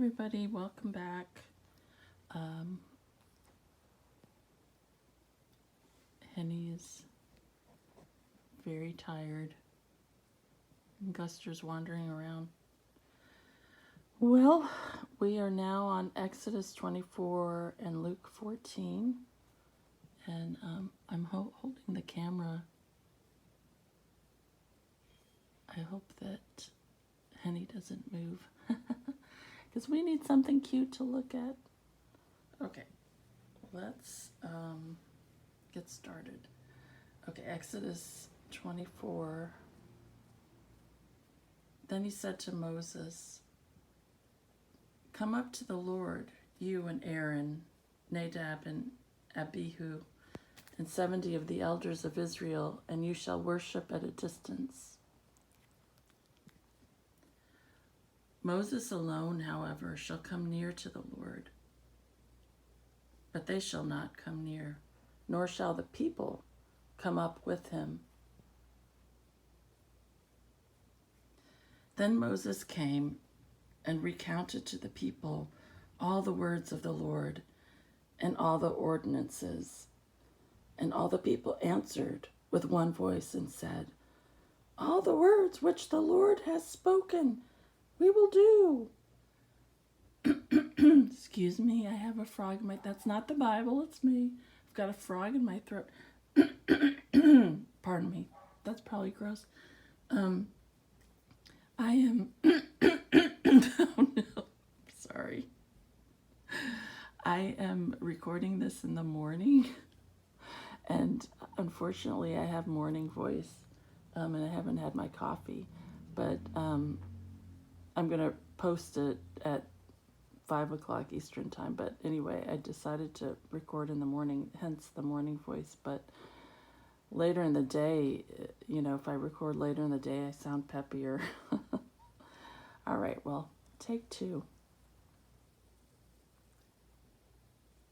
everybody, welcome back. Henny is very tired and Guster's wandering around. Well, we are now on Exodus 24 and Luke 14, and I'm holding the camera. I hope that Henny doesn't move because we need something cute to look at. Okay, let's get started. Okay, Exodus 24. Then he said to Moses, "Come up to the Lord, you and Aaron, Nadab and Abihu, and 70 of the elders of Israel, and you shall worship at a distance." Moses alone, however, shall come near to the Lord, but they shall not come near, nor shall the people come up with him. Then Moses came and recounted to the people all the words of the Lord and all the ordinances. And all the people answered with one voice and said, "All the words which the Lord has spoken, we will do." Excuse me, I have a frog in my... That's not the Bible, it's me. I've got a frog in my throat. Pardon me. That's probably gross. I am... Oh no, sorry. I am recording this in the morning, and unfortunately I have morning voice, and I haven't had my coffee, but I'm going to post it at 5 o'clock Eastern time. But anyway, I decided to record in the morning, hence the morning voice. But later in the day, you know, if I record later in the day, I sound peppier. All right, well, take 2.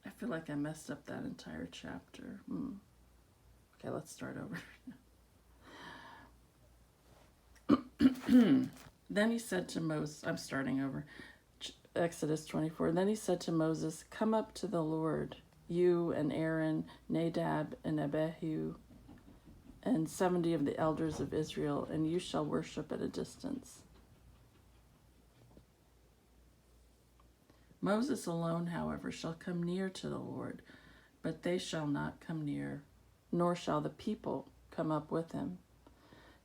I feel like I messed up that entire chapter. Okay, let's start over. Then he said to Moses, I'm starting over, Exodus 24. Then he said to Moses, "Come up to the Lord, you and Aaron, Nadab and Abihu, and 70 of the elders of Israel, and you shall worship at a distance." Moses alone, however, shall come near to the Lord, but they shall not come near, nor shall the people come up with him.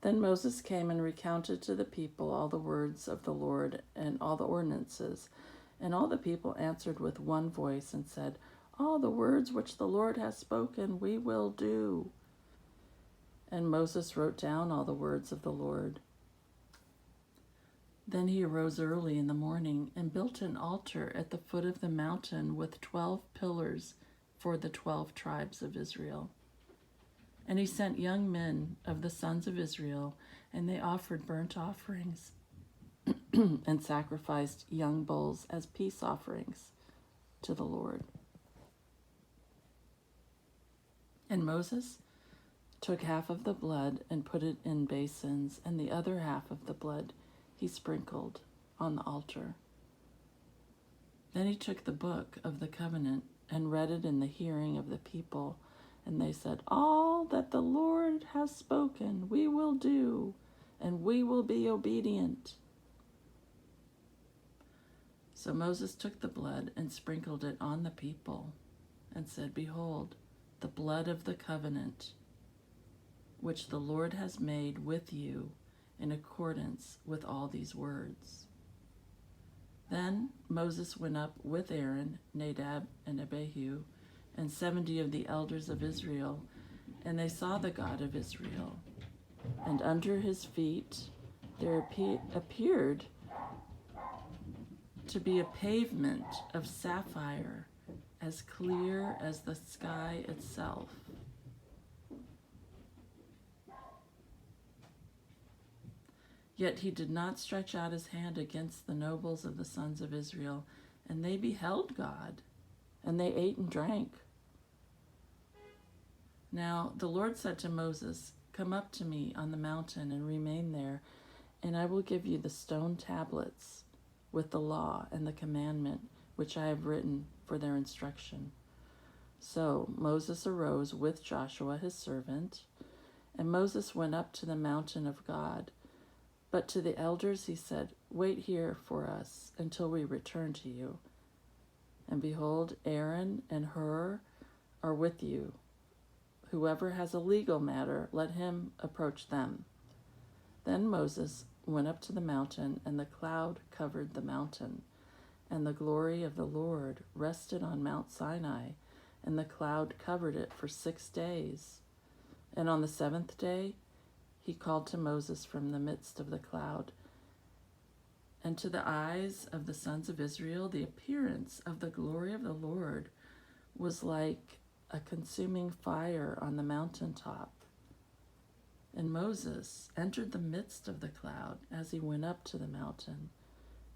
Then Moses came and recounted to the people all the words of the Lord and all the ordinances. And all the people answered with one voice and said, "All the words which the Lord has spoken, we will do." And Moses wrote down all the words of the Lord. Then he arose early in the morning and built an altar at the foot of the mountain with 12 pillars for the 12 tribes of Israel. And he sent young men of the sons of Israel, and they offered burnt offerings and sacrificed young bulls as peace offerings to the Lord. And Moses took half of the blood and put it in basins, and the other half of the blood he sprinkled on the altar. Then he took the book of the covenant and read it in the hearing of the people. And they said, "All that the Lord has spoken, we will do, and we will be obedient." So Moses took the blood and sprinkled it on the people and said, "Behold, the blood of the covenant, which the Lord has made with you in accordance with all these words." Then Moses went up with Aaron, Nadab, and Abihu, and 70 of the elders of Israel, and they saw the God of Israel. And under his feet there appeared to be a pavement of sapphire, as clear as the sky itself. Yet he did not stretch out his hand against the nobles of the sons of Israel, and they beheld God, and they ate and drank. Now the Lord said to Moses, "Come up to me on the mountain and remain there, and I will give you the stone tablets with the law and the commandment which I have written for their instruction. So Moses arose with Joshua his servant, and Moses went up to the mountain of God. But to the elders he said, Wait here for us until we return to you. And behold, Aaron and Hur are with you. Whoever has a legal matter, let him approach them. Then Moses went up to the mountain, and the cloud covered the mountain. And the glory of the Lord rested on Mount Sinai, and the cloud covered it for 6 days. And on the 7th day, he called to Moses from the midst of the cloud. And to the eyes of the sons of Israel, the appearance of the glory of the Lord was like a consuming fire on the mountaintop. And Moses entered the midst of the cloud as he went up to the mountain.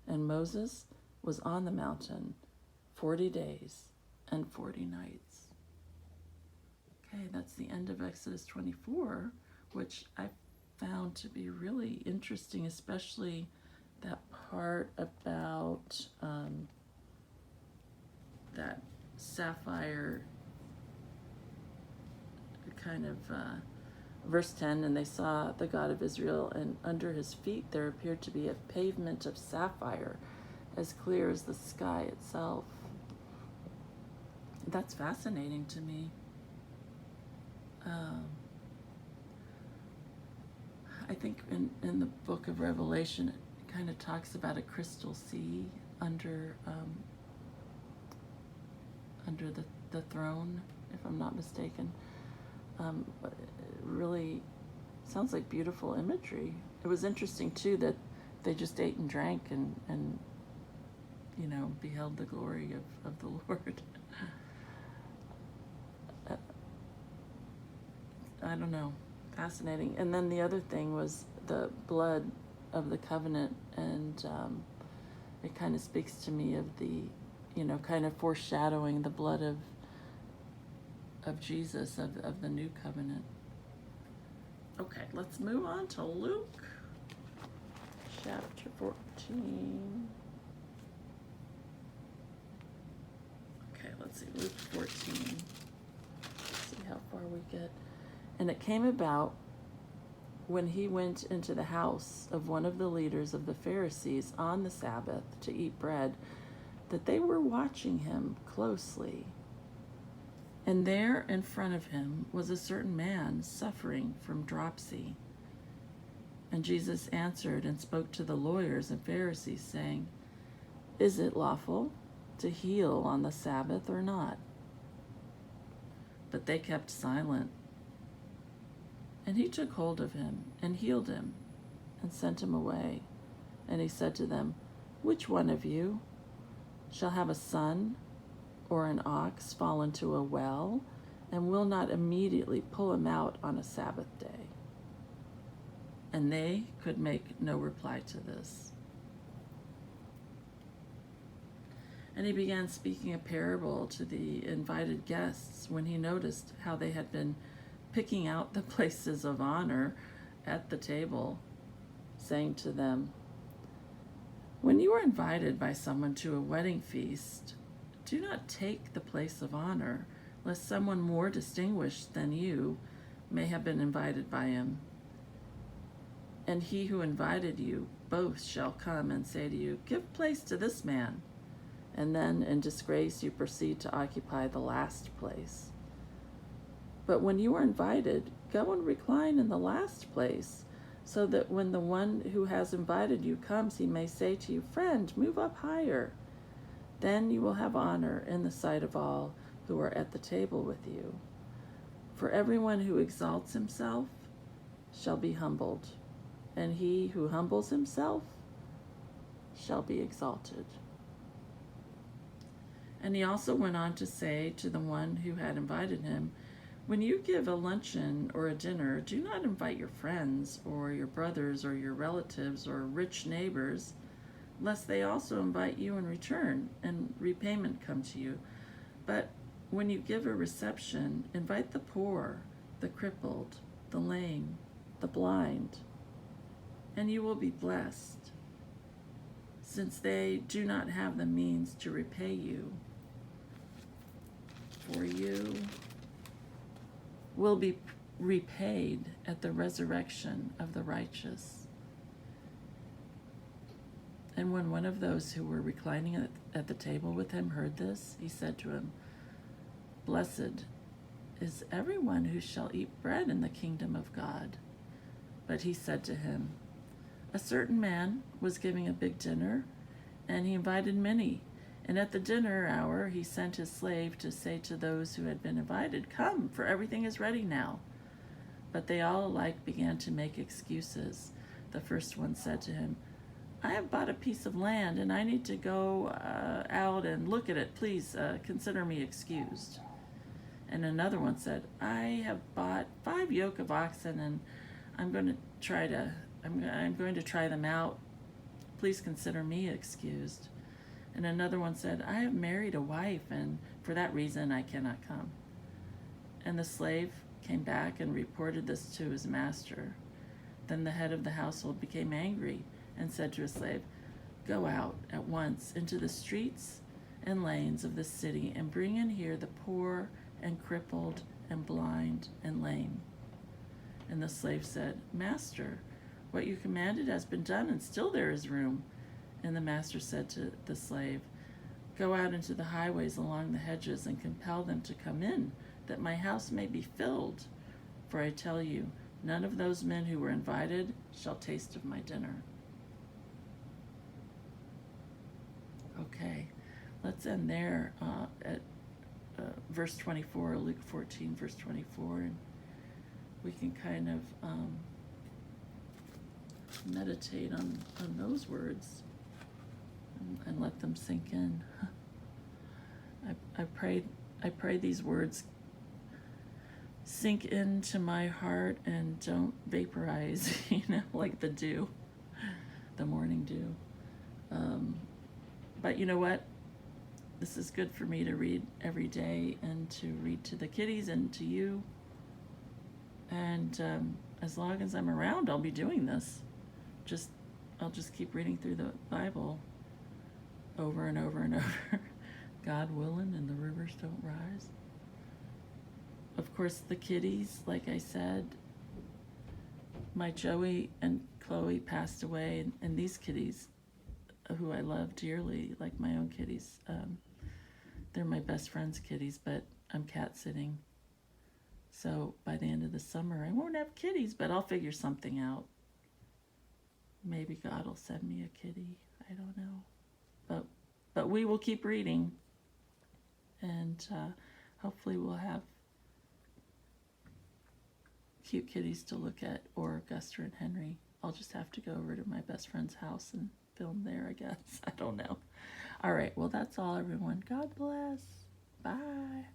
And Moses was on the mountain 40 days and 40 nights. Okay, that's the end of Exodus 24, which I found to be really interesting, especially that part about that sapphire kind of verse 10, and they saw the God of Israel, and under his feet there appeared to be a pavement of sapphire as clear as the sky itself. That's fascinating to me. I think in the book of Revelation, it kind of talks about a crystal sea under the throne, if I'm not mistaken. But it really sounds like beautiful imagery. It was interesting too that they just ate and drank and beheld the glory of the Lord. I don't know, fascinating. And then the other thing was the blood of the covenant, and it kind of speaks to me of the, kind of foreshadowing the blood of Jesus, of the new covenant. Okay, let's move on to Luke chapter 14. Okay, let's see, Luke 14. Let's see how far we get. And it came about when he went into the house of one of the leaders of the Pharisees on the Sabbath to eat bread, that they were watching him closely. And there in front of him was a certain man suffering from dropsy. And Jesus answered and spoke to the lawyers and Pharisees, saying, Is it lawful to heal on the Sabbath or not? But they kept silent. And he took hold of him and healed him and sent him away. And he said to them, Which one of you shall have a son or an ox fall into a well and will not immediately pull him out on a Sabbath day? And they could make no reply to this. And he began speaking a parable to the invited guests when he noticed how they had been picking out the places of honor at the table, saying to them, When you are invited by someone to a wedding feast, do not take the place of honor, lest someone more distinguished than you may have been invited by him. And he who invited you both shall come and say to you, Give place to this man. And then in disgrace you proceed to occupy the last place. But when you are invited, go and recline in the last place, so that when the one who has invited you comes, he may say to you, Friend, move up higher. Then you will have honor in the sight of all who are at the table with you. For everyone who exalts himself shall be humbled, and he who humbles himself shall be exalted. And he also went on to say to the one who had invited him, When you give a luncheon or a dinner, do not invite your friends or your brothers or your relatives or rich neighbors, lest they also invite you in return and repayment come to you. But when you give a reception, invite the poor, the crippled, the lame, the blind, and you will be blessed, since they do not have the means to repay you, for you will be repaid at the resurrection of the righteous. And when one of those who were reclining at the table with him heard this, he said to him, Blessed is everyone who shall eat bread in the kingdom of God. But he said to him, A certain man was giving a big dinner, and he invited many. And at the dinner hour he sent his slave to say to those who had been invited, Come, for everything is ready now. But they all alike began to make excuses. The first one said to him, I have bought a piece of land, and I need to go out and look at it. Please consider me excused. And another one said, I have bought 5 yoke of oxen, and I'm going to try them out. Please consider me excused. And another one said, I have married a wife, and for that reason I cannot come. And the slave came back and reported this to his master. Then the head of the household became angry and said to his slave, Go out at once into the streets and lanes of the city and bring in here the poor and crippled and blind and lame. And the slave said, Master, what you commanded has been done, and still there is room. And the master said to the slave, Go out into the highways along the hedges and compel them to come in, that my house may be filled. For I tell you, none of those men who were invited shall taste of my dinner. Okay, let's end there at verse 24, Luke 14, verse 24, and we can kind of meditate on those words and let them sink in. I pray these words sink into my heart and don't vaporize, like the dew, the morning dew. But you know what? This is good for me to read every day and to read to the kiddies and to you. And as long as I'm around, I'll be doing this. I'll just keep reading through the Bible over and over and over. God willing, and the rivers don't rise. Of course, the kiddies, like I said, my Joey and Chloe passed away, and these kiddies, who I love dearly, like my own kitties, they're my best friend's kitties, but I'm cat sitting. So by the end of the summer, I won't have kitties, but I'll figure something out. Maybe God will send me a kitty. I don't know. But we will keep reading, and hopefully we'll have cute kitties to look at, or Guster and Henry. I'll just have to go over to my best friend's house and film there, I guess. I don't know. All right, well, that's all, everyone. God bless. Bye.